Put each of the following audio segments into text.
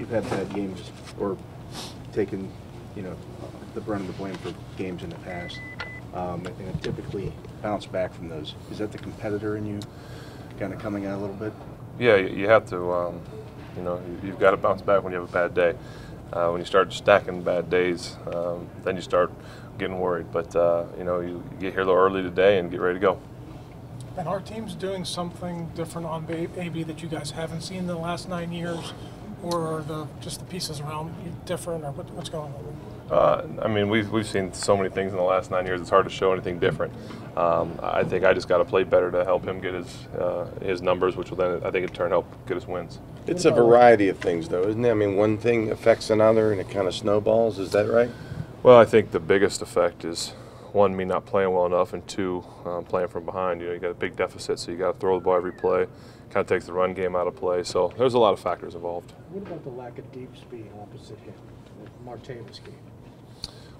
you've had bad games or taken, the brunt of the blame for games in the past, and typically bounce back from those. Is that the competitor in you kind of coming out a little bit? Yeah, you have to. You've got to bounce back when you have a bad day. When you start stacking bad days, then you start getting worried. But you get here a little early today and get ready to go. And our team's doing something different on AB that you guys haven't seen in the last 9 years, or are just the pieces around different, or what's going on? We've seen so many things in the last 9 years. It's hard to show anything different. I think I just got to play better to help him get his numbers, which will then I think in turn help get us wins. It's a variety of things, though, isn't it? I mean, one thing affects another, and it kind of snowballs. Is that right? Well, I think the biggest effect is, one, me not playing well enough, and two, playing from behind. You got a big deficit, so you got to throw the ball every play. Kind of takes the run game out of play. So there's a lot of factors involved. What about the lack of deep speed opposite him, with Martavis game?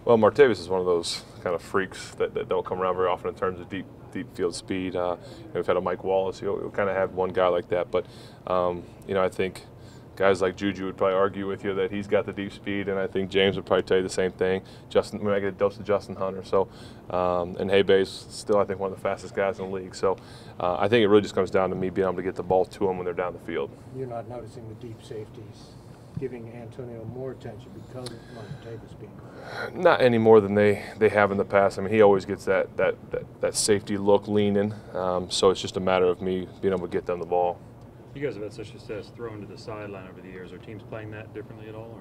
Well, Martavis is one of those kind of freaks that don't come around very often in terms of deep field speed. We've had a Mike Wallace. You'll kind of have one guy like that. But, I think guys like Juju would probably argue with you that he's got the deep speed, and I think James would probably tell you the same thing. We might get a dose of Justin Hunter. So, and Haybay's still, I think, one of the fastest guys in the league. So I think it really just comes down to me being able to get the ball to them when they're down the field. You're not noticing the deep safeties giving Antonio more attention because of Martavis being gone? Not any more than they have in the past. I mean, he always gets that safety look leaning. So it's just a matter of me being able to get them the ball. You guys have had such success throwing to the sideline over the years. Are teams playing that differently at all?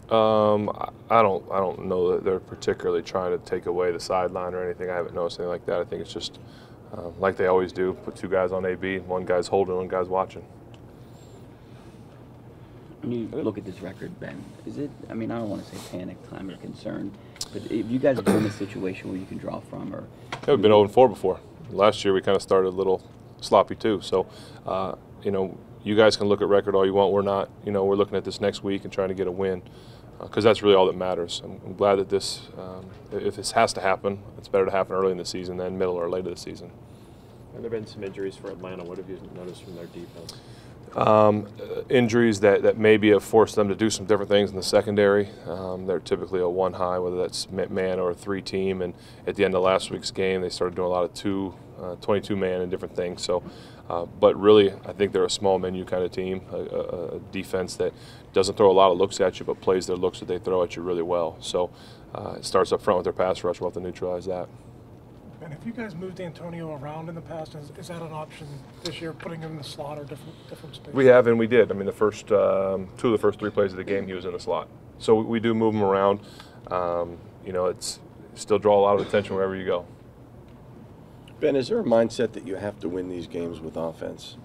Or? I don't know that they're particularly trying to take away the sideline or anything. I haven't noticed anything like that. I think it's just like they always do. Put two guys on AB, one guy's holding, one guy's watching. When you look at this record, Ben, is it, I don't want to say panic time or concern, but if you guys are in a situation where you can draw from, or... Yeah, we've been 0-4 before. Last year we kind of started a little sloppy too. So, you guys can look at record all you want. We're not. We're looking at this next week and trying to get a win, because that's really all that matters. I'm glad that this, if this has to happen, it's better to happen early in the season than middle or late of the season. Have there been some injuries for Atlanta? What have you noticed from their defense? Injuries that maybe have forced them to do some different things in the secondary. They're typically a one high, whether that's man or a three team, and at the end of last week's game they started doing a lot of 22 man and different things. So, but really I think they're a small menu kind of team, a defense that doesn't throw a lot of looks at you but plays their looks that they throw at you really well. So it starts up front with their pass rush. We'll have to neutralize that. And if you guys moved Antonio around in the past, is that an option this year, putting him in the slot or different space? We have, and we did. The first two of the first three plays of the game, he was in the slot. So we do move him around. It's still draw a lot of attention wherever you go. Ben, is there a mindset that you have to win these games with offense?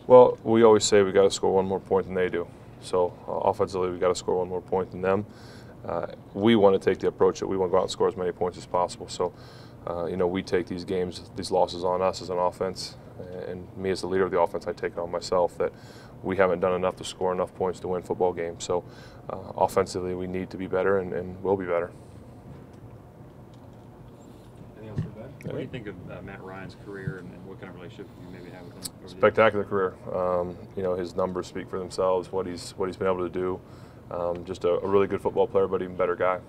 Well, we always say we got to score one more point than they do. So offensively, we got to score one more point than them. We want to take the approach that we want to go out and score as many points as possible. So. We take these games, these losses on us as an offense, and me as the leader of the offense, I take it on myself that we haven't done enough to score enough points to win football games. So offensively, we need to be better, and we'll be better. Anything else for Ben? What do you think of Matt Ryan's career, and what kind of relationship you maybe have with him? Spectacular career. His numbers speak for themselves, what he's been able to do. Just a really good football player, but even better guy.